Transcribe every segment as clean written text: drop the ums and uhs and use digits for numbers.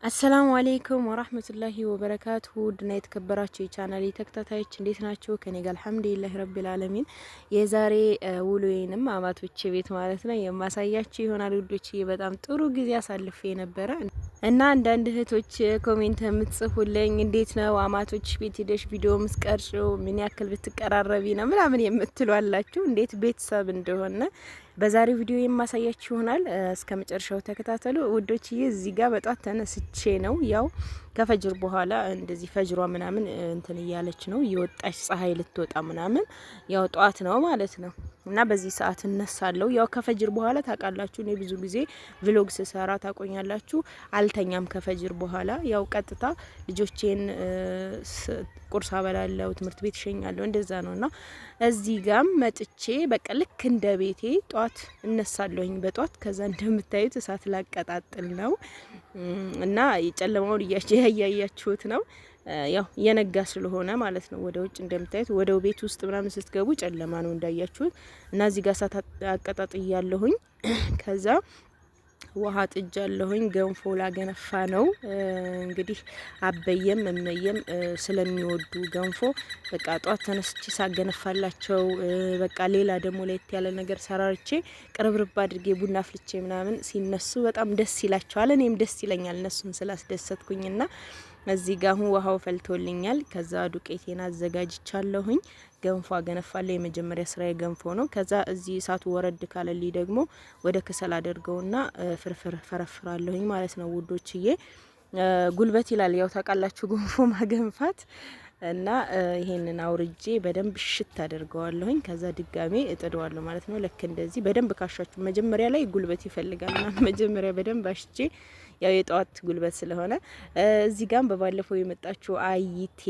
አሰላሙ አለይኩም ወራህመቱላሂ ወበረካቱሁ ድና የተከበራችሁ የቻናሌ ተከታታዮች እንዴት ናችሁ? ከኔ ጋር አልሐምዱሊላህ ረቢል ዓለሚን። የዛሬ ውሎዬንም አማቶቼ ቤት ማለት ነው የማሳያችሁ ይሆናል ውዶች። በጣም ጥሩ ጊዜ አሳልፌ ነበረ እና አንዳንድ እህቶች ኮሜንት የምትጽፉልኝ እንዴት ነው አማቶች ቤት ሄደሽ ቪዲዮ ምስቀርጭው ምን ያክል ብትቀራረቢ ነው ምናምን የምትሉ አላችሁ። እንዴት ቤተሰብ እንደሆነ በዛሬው ቪዲዮ የማሳያችሁ ይሆናል። እስከ መጨረሻው ተከታተሉ ውዶችዬ። እዚህ ጋር በጧት ተነስቼ ነው ያው ከፈጅር በኋላ እንደዚህ ፈጅሯ ምናምን እንትን እያለች ነው እየወጣች ፀሐይ ልትወጣ ምናምን ያው ጧት ነው ማለት ነው። እና በዚህ ሰዓት እነሳለሁ። ያው ከፈጅር በኋላ ታውቃላችሁ፣ እኔ ብዙ ጊዜ ቭሎግ ስሰራ ታቆኛላችሁ። አልተኛም ከፈጅር በኋላ ያው ቀጥታ ልጆቼን ቁርስ አበላለሁ፣ ትምህርት ቤት እሸኛለሁ፣ እንደዛ ነውና እዚህ ጋም መጥቼ በቃ ልክ እንደ ቤቴ ጧት እነሳለሁኝ በጧት። ከዛ እንደምታዩት እሳት ላቀጣጥል ነው እና የጨለማውን እያያችሁት ነው። ያው የነጋ ስለሆነ ማለት ነው። ወደ ውጭ እንደምታዩት ወደ ቤት ውስጥ ምናምን ስትገቡ ጨለማ ነው እንዳያችሁት። እና እዚህ ጋር እሳት አቀጣጥያለሁኝ። ከዛ ውሃ ጥጃለሁኝ። ገንፎ ላገነፋ ነው እንግዲህ አበየም እመየም ስለሚወዱ ገንፎ በቃ ጧት ተነስቼ ሳገነፋላቸው በቃ ሌላ ደግሞ ለየት ያለ ነገር ሰራርቼ ቅርብርብ አድርጌ ቡና አፍልቼ ምናምን ሲነሱ በጣም ደስ ይላቸዋል። እኔም ደስ ይለኛል እነሱን ስላስደሰትኩኝና እዚህ ጋር አሁን ውሃው ፈልቶልኛል። ከዛ ዱቄቴን አዘጋጅቻለሁኝ። ገንፎ አገነፋለሁ። የመጀመሪያ ስራዬ ገንፎ ነው። ከዛ እዚህ እሳቱ ወረድ ካለልኝ ደግሞ ወደ ከሰል አድርገውና ፍርፍር ፈረፍራለሁኝ ማለት ነው ውዶችዬ። ጉልበት ይላል ያው ታውቃላችሁ ገንፎ ማገንፋት እና ይሄንን አውርጄ በደንብ ሽት አድርገዋለሁኝ። ከዛ ድጋሜ እጥደዋለሁ ማለት ነው። ልክ እንደዚህ በደንብ ካሻችሁ መጀመሪያ ላይ ጉልበት ይፈልጋልና መጀመሪያ በደንብ አሽቼ ያው የጧት ጉልበት ስለሆነ እዚህ ጋር በባለፈው የመጣችው አይቴ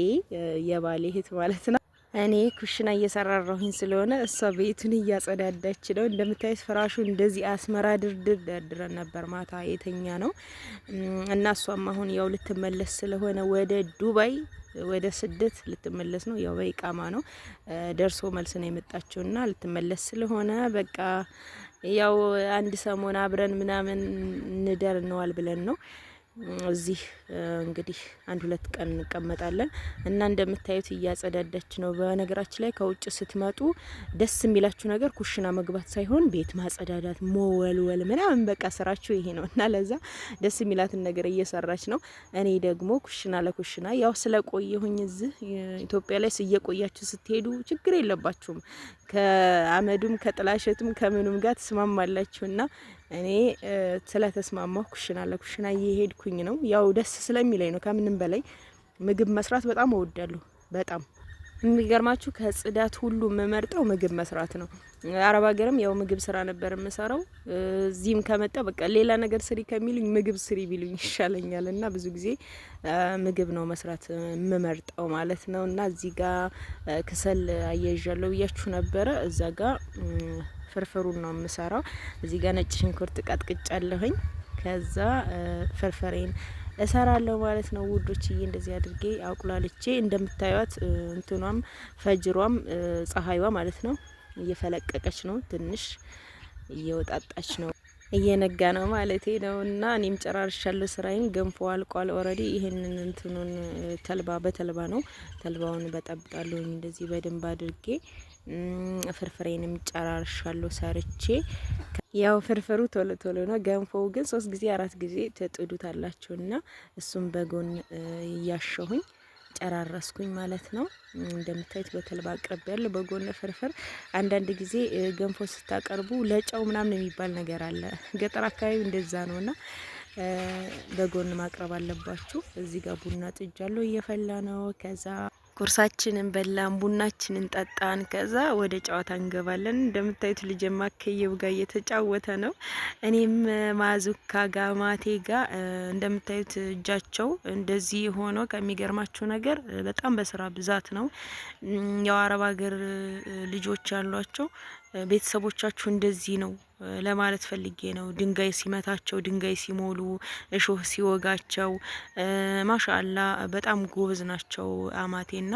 የባሌ እህት ማለት ነው እኔ ኩሽና እየሰራራሁኝ ስለሆነ እሷ ቤቱን እያጸዳዳች ነው። እንደምታዩት ፍራሹ እንደዚህ አስመራ ድርድር ደርድረን ነበር ማታ የተኛ ነው እና እሷም አሁን ያው ልትመለስ ስለሆነ ወደ ዱባይ ወደ ስደት ልትመለስ ነው። ያው በኢቃማ ነው ደርሶ መልስ ነው የመጣችውና ልትመለስ ስለሆነ በቃ ያው አንድ ሰሞን አብረን ምናምን እንደር ነዋል ብለን ነው እዚህ እንግዲህ አንድ ሁለት ቀን እንቀመጣለን እና እንደምታዩት እያጸዳዳች ነው። በነገራችን ላይ ከውጭ ስትመጡ ደስ የሚላችሁ ነገር ኩሽና መግባት ሳይሆን ቤት ማጸዳዳት፣ መወልወል ምናምን በቃ ስራችሁ ይሄ ነው እና ለዛ ደስ የሚላትን ነገር እየሰራች ነው። እኔ ደግሞ ኩሽና ለኩሽና ያው ስለቆየሁኝ እዚህ ኢትዮጵያ ላይ እየቆያችሁ ስትሄዱ ችግር የለባችሁም። ከአመዱም ከጥላሸቱም ከምኑም ጋር ተስማማላችሁና እኔ ስለተስማማሁ ኩሽና ለኩሽና እየሄድኩኝ ነው። ያው ደስ ስለሚለኝ ነው። ከምንም በላይ ምግብ መስራት በጣም እወዳለሁ። በጣም የሚገርማችሁ ከጽዳት ሁሉ የምመርጠው ምግብ መስራት ነው። አረብ ሀገርም ያው ምግብ ስራ ነበር የምሰራው። እዚህም ከመጣ በቃ ሌላ ነገር ስሪ ከሚሉኝ ምግብ ስሪ ቢሉኝ ይሻለኛል እና ብዙ ጊዜ ምግብ ነው መስራት የምመርጠው ማለት ነው። እና እዚህ ጋር ክሰል አያይዣለሁ ብያችሁ ነበረ። እዛ ጋር ፍርፍሩን ነው የምሰራው። እዚህ ጋር ነጭ ሽንኩርት ቀጥቅጫለሁኝ። ከዛ ፍርፍሬን እሰራለሁ ማለት ነው ውዶችዬ። እንደዚህ አድርጌ አቁላልቼ እንደምታዩት እንትኗም ፈጅሯም ፀሐይዋ ማለት ነው እየፈለቀቀች ነው፣ ትንሽ እየወጣጣች ነው፣ እየነጋ ነው ማለቴ ነው። እና እኔም ጨራርሻለሁ ስራዬን። ገንፎ አልቋል ኦልሬዲ። ይሄንን እንትኑን በተልባ ነው ተልባውን በጠብጣለሁ እንደዚህ በደንብ አድርጌ። ፍርፍሬንም ጨራርሻለሁ ሰርቼ። ያው ፍርፍሩ ቶሎ ቶሎ ነው። ገንፎው ግን 3 ጊዜ 4 ጊዜ ተጥዱታላችሁና እሱም በጎን እያሸሁኝ ጨራረስኩኝ ማለት ነው። እንደምታዩት በተልባ አቅርብ ያለው በጎን ፍርፍር። አንዳንድ ጊዜ ገንፎ ስታቀርቡ ለጨው ምናምን የሚባል ነገር አለ። ገጠር አካባቢ እንደዛ ነውና በጎን ማቅረብ አለባችሁ። እዚህ ጋር ቡና ጥጃለሁ እየፈላ ነው። ከዛ ቁርሳችንን በላን፣ ቡናችንን ጠጣን። ከዛ ወደ ጨዋታ እንገባለን። እንደምታዩት ልጅ ማከየው ጋር እየተጫወተ ነው። እኔም ማዙካ ጋር ማቴ ጋር እንደምታዩት እጃቸው እንደዚህ ሆኖ ከሚገርማችሁ ነገር በጣም በስራ ብዛት ነው። ያው አረብ ሀገር ልጆች ያሏቸው ቤተሰቦቻችሁ እንደዚህ ነው ለማለት ፈልጌ ነው። ድንጋይ ሲመታቸው፣ ድንጋይ ሲሞሉ፣ እሾህ ሲወጋቸው ማሻአላ በጣም ጎበዝ ናቸው አማቴና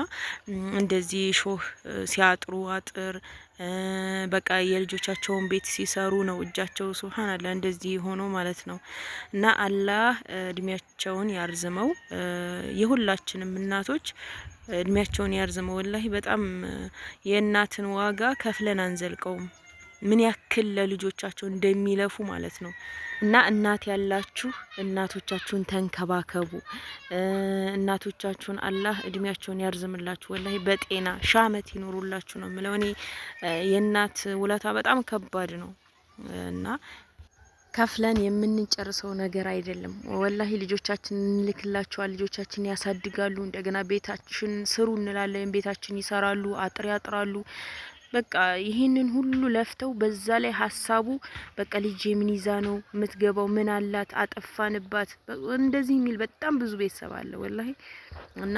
እንደዚህ እሾህ ሲያጥሩ አጥር በቃ የልጆቻቸውን ቤት ሲሰሩ ነው እጃቸው ሱብሃንአላህ እንደዚህ ሆኖ ማለት ነው። እና አላህ እድሜያቸውን ያርዝመው የሁላችንም እናቶች እድሜያቸውን ያርዝመው። ወላሂ በጣም የእናትን ዋጋ ከፍለን አንዘልቀውም። ምን ያክል ለልጆቻቸው እንደሚለፉ ማለት ነው። እና እናት ያላችሁ እናቶቻችሁን ተንከባከቡ። እናቶቻችሁን አላህ እድሜያቸውን ያርዝምላችሁ። ወላሂ በጤና ሺህ ዓመት ይኖሩላችሁ ነው የምለው። እኔ የእናት ውለታ በጣም ከባድ ነው እና ከፍለን የምንጨርሰው ነገር አይደለም። ወላሂ ልጆቻችን እንልክላቸዋል፣ ልጆቻችን ያሳድጋሉ። እንደገና ቤታችን ስሩ እንላለን፣ ቤታችን ይሰራሉ፣ አጥር ያጥራሉ። በቃ ይሄንን ሁሉ ለፍተው በዛ ላይ ሀሳቡ በቃ ልጅ ምን ይዛ ነው የምትገባው፣ ምን አላት፣ አጠፋንባት እንደዚህ የሚል በጣም ብዙ ቤተሰብ አለ ወላሂ። እና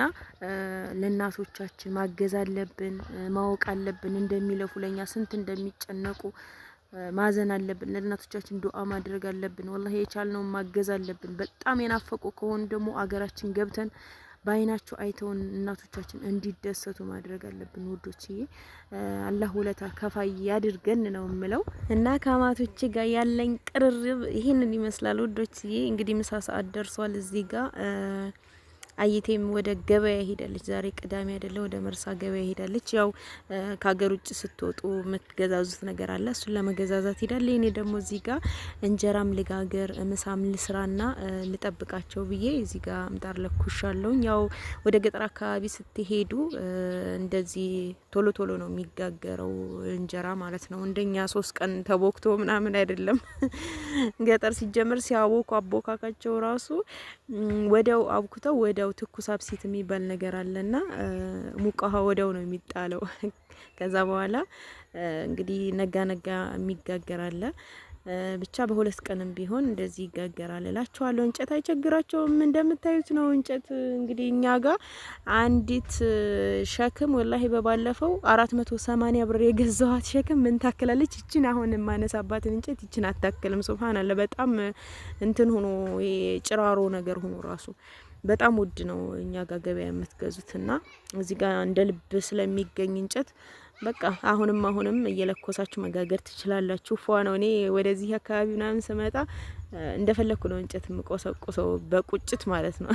ለእናቶቻችን ማገዝ አለብን፣ ማወቅ አለብን እንደሚለፉ ለኛ ስንት እንደሚጨነቁ ማዘን አለብን። ለእናቶቻችን ዱአ ማድረግ አለብን። ወላሂ የቻልነውን ማገዝ አለብን። በጣም የናፈቁ ከሆኑ ደግሞ አገራችን ገብተን በአይናቸው አይተውን እናቶቻችን እንዲደሰቱ ማድረግ አለብን። ውዶችዬ አላህ ውለታ ከፋይ ያድርገን ነው የምለው። እና ከአማቶቼ ጋር ያለኝ ቅርርብ ይሄንን ይመስላል ውዶችዬ። እንግዲህ ምሳ ሰዓት ደርሷል። እዚህ ጋር አይቴም ወደ ገበያ ሄዳለች። ዛሬ ቅዳሜ አይደለ? ወደ መርሳ ገበያ ሄዳለች። ያው ከሀገር ውጭ ስትወጡ የምትገዛዙት ነገር አለ፣ እሱን ለመገዛዛት ሄዳለች። እኔ ደግሞ እዚህ ጋር እንጀራም ልጋገር ምሳም ልስራና ልጠብቃቸው ብዬ እዚህ ጋር ምጣድ ለኩሻለሁኝ። ያው ወደ ገጠር አካባቢ ስትሄዱ እንደዚህ ቶሎ ቶሎ ነው የሚጋገረው እንጀራ ማለት ነው። እንደኛ 3 ቀን ተቦክቶ ምናምን አይደለም። ገጠር ሲጀምር ሲያቦኩ አቦካካቸው ራሱ ወዲያው አብኩተው ወዲያው ትኩስ አብሲት የሚባል ነገር አለና ሙቀሃ ወዲያው ነው የሚጣለው። ከዛ በኋላ እንግዲህ ነጋ ነጋ የሚጋገር አለ። ብቻ በ2 ቀንም ቢሆን እንደዚህ ይጋገራል እላችኋለሁ። እንጨት አይቸግራቸውም። እንደምታዩት ነው እንጨት። እንግዲህ እኛ ጋር አንዲት ሸክም ወላሂ በባለፈው 480 ብር የገዛዋት ሸክም ምን ታክላለች? ይችን አሁን የማነሳባትን እንጨት ይችን አታክልም። ሱብሃንአላህ በጣም እንትን ሆኖ ጭራሮ ነገር ሆኖ ራሱ በጣም ውድ ነው እኛ ጋር ገበያ የምትገዙትና እዚህ ጋር እንደ ልብ ስለሚገኝ እንጨት በቃ አሁንም እየለኮሳችሁ መጋገር ትችላላችሁ። ፏ ነው። እኔ ወደዚህ አካባቢ ምናምን ስመጣ እንደፈለኩ ነው እንጨት የምቆሰቁሰው በቁጭት ማለት ነው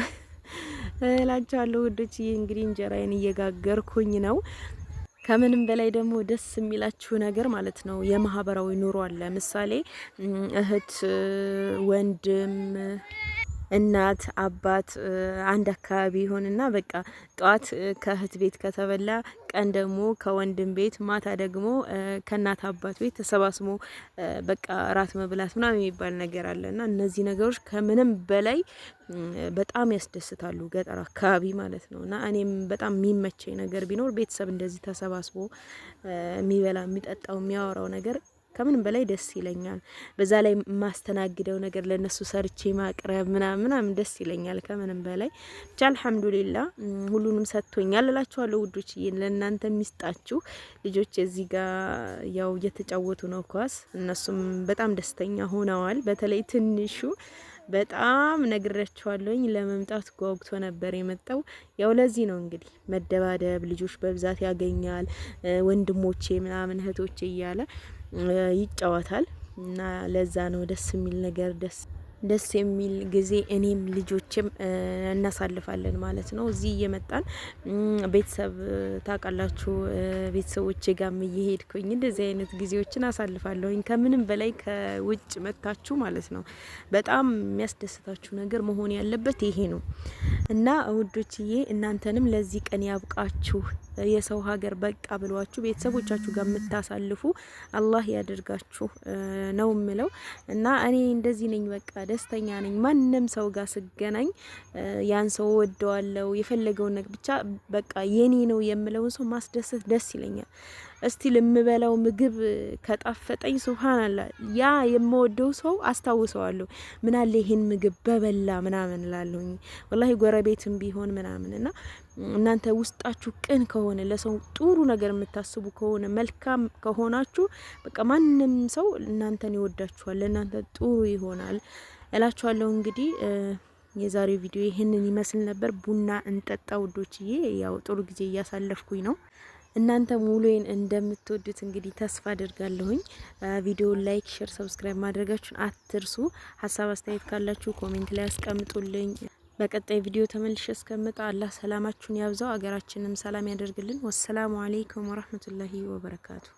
እላችኋለሁ ውዶች። እንግዲህ እንጀራዬን እየጋገርኩኝ ነው። ከምንም በላይ ደግሞ ደስ የሚላችሁ ነገር ማለት ነው የማህበራዊ ኑሮ አለ። ምሳሌ እህት፣ ወንድም፣ እናት፣ አባት አንድ አካባቢ ይሆንና በቃ ጧት ከእህት ቤት ከተበላ ቀን ደግሞ ከወንድም ቤት ማታ ደግሞ ከእናት አባት ቤት ተሰባስቦ በቃ ራት መብላት ምናምን የሚባል ነገር አለና እነዚህ ነገሮች ከምንም በላይ በጣም ያስደስታሉ ገጠር አካባቢ ማለት ነውና እኔም በጣም የሚመቸኝ ነገር ቢኖር ቤተሰብ እንደዚህ ተሰባስቦ የሚበላ የሚጠጣው የሚያወራው ነገር ከምንም በላይ ደስ ይለኛል። በዛ ላይ ማስተናግደው ነገር ለነሱ ሰርቼ ማቅረብ ምናምን ደስ ይለኛል ከምንም በላይ ብቻ አልሐምዱሊላህ ሁሉንም ሰጥቶኛል እላችኋለሁ ውዶች። ለእናንተ የሚስጣችሁ ልጆች እዚህ ጋር ያው እየተጫወቱ ነው ኳስ። እነሱም በጣም ደስተኛ ሆነዋል። በተለይ ትንሹ በጣም ነግሬያቸዋለሁኝ ለመምጣት ጓጉቶ ነበር የመጣው። ያው ለዚህ ነው እንግዲህ መደባደብ ልጆች በብዛት ያገኛል። ወንድሞቼ ምናምን እህቶቼ እያለ ይጫወታል እና ለዛ ነው ደስ የሚል ነገር ደስ የሚል ጊዜ እኔም ልጆችም እናሳልፋለን ማለት ነው። እዚህ እየመጣን ቤተሰብ ታውቃላችሁ፣ ቤተሰቦቼ ጋርም እየሄድኩኝ እንደዚህ አይነት ጊዜዎችን አሳልፋለሁኝ። ከምንም በላይ ከውጭ መጥታችሁ ማለት ነው በጣም የሚያስደስታችሁ ነገር መሆን ያለበት ይሄ ነው እና ውዶችዬ እናንተንም ለዚህ ቀን ያብቃችሁ። የሰው ሀገር በቃ ብሏችሁ ቤተሰቦቻችሁ ጋር የምታሳልፉ አላህ ያደርጋችሁ ነው ምለው እና እኔ እንደዚህ ነኝ። በቃ ደስተኛ ነኝ። ማንም ሰው ጋር ስገናኝ ያን ሰው ወደዋለው የፈለገውን ነገር ብቻ በቃ የኔ ነው የምለውን ሰው ማስደሰት ደስ ይለኛል። እስቲ ለምበላው ምግብ ከጣፈጠኝ ሱብሃንአላህ ያ የምወደው ሰው አስታውሰዋለሁ። ምን አለ ይሄን ምግብ በበላ ምናምን ላለሁኝ ወላሂ ጎረቤትም ቢሆን ምናምን እና እናንተ ውስጣችሁ ቅን ከሆነ ለሰው ጥሩ ነገር የምታስቡ ከሆነ መልካም ከሆናችሁ በቃ ማንም ሰው እናንተን ይወዳችኋል፣ ለእናንተ ጥሩ ይሆናል እላችኋለሁ። እንግዲህ የዛሬው ቪዲዮ ይሄንን ይመስል ነበር። ቡና እንጠጣ ውዶችዬ። ያው ጥሩ ጊዜ እያሳለፍኩኝ ነው። እናንተ ሙሉዬን እንደምትወዱት እንግዲህ ተስፋ አድርጋለሁኝ። ቪዲዮውን ላይክ፣ ሼር፣ ሰብስክራይብ ማድረጋችሁን አትርሱ። ሀሳብ አስተያየት ካላችሁ ኮሜንት ላይ አስቀምጡልኝ። በቀጣይ ቪዲዮ ተመልሼ እስከምጣ አላህ ሰላማችሁን ያብዛው፣ አገራችንም ሰላም ያደርግልን። ወሰላሙ አለይኩም ወራህመቱላሂ ወበረካቱ።